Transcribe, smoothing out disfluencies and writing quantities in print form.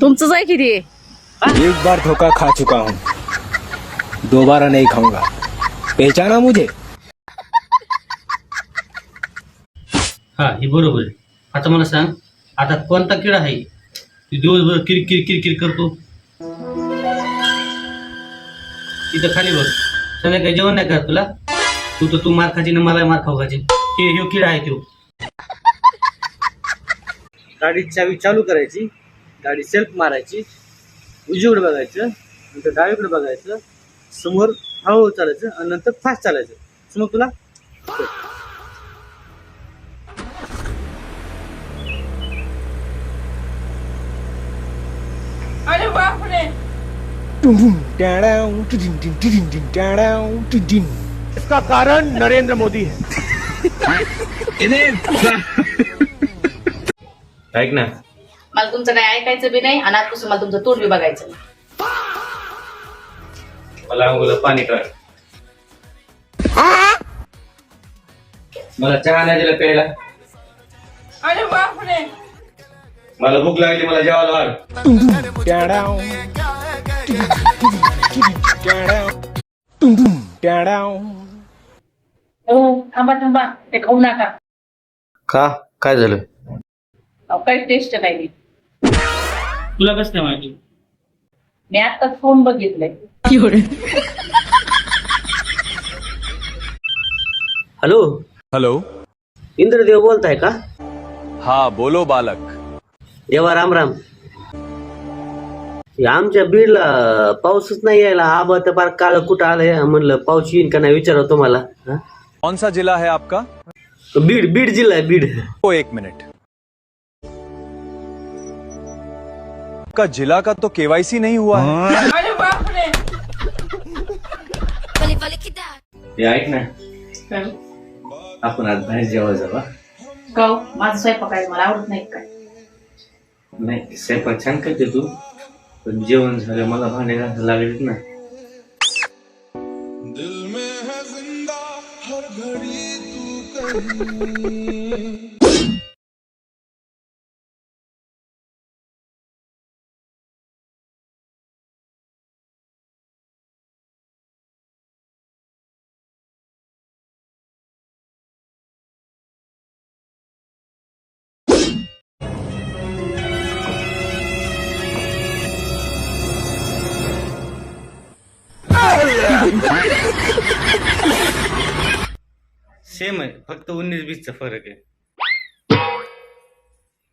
तुमचंच आहे किती? एक बार धोखा खा चुका हूँ, दोबारा नहीं खाऊंगा. पहचाना मुझे? हा हे बरोबर आहे. आता मला सांग, आता कोणता किडा आहे ती दिवसभर किरकिर किरकिर करतो? तिथं खाली बघ, संध्याकाळी जेवण नाही करत तुला. तू मार खाची ना मला मार खाऊ खाची. हे किडा आहे तो. गाडी चावी चालू करायची, गाडी सेल्फ मारायची, उजवीकडे बघायचं, नंतर डावीकडे बघायचं, समोर हळूहळू चालायचं आणि नंतर फास्ट चालायचं. समोर तुला अरे बापरे! इसका कारण नरेंद्र मोदी है. ऐक ना, मला तुमचं काय ऐकायचं बी नाही आणि आजपासून मला तुमचं तोंड बी बघायचं नाही. मला अंघोला पाणी काढ. मला चहा नाही दिला प्यायला. अरे बापरे! मला भूक लागली, मला जेवायला वाढ. थांबा ते खाऊ नका. का काय झालं? काही टेस्ट नाही. तुला कसं काय माहिती? मी आताच फोन बघितलंय. Hello hello. इंद्रदेव बोलताय का? हाँ बोलो बालक. देवा राम राम. आमच्या बीडला पाऊसच नाही यायला. आबा तर फार काळ कुठं आलंय. म्हणलं पाऊस येईन का नाही विचारा तुम्हाला. हा? कौन सा जिला है आपका? बीड जिल्हा आहे बीड. ओ एक मिनट. आपका जिला का तो केवाईसी नहीं हुआ है. अरे बापरे! हे ऐक ना, आपण आज बाहेर जेवायला जावा. गाव माझं स्वयंपाक आहे, मला आवडत नाही काय. नाही स्वयंपाक छान करते तू, पण जेवण झालं मला भांडे घासायला लागलेत ना. सेम आहे, फक्त 19-20 चा फरक आहे.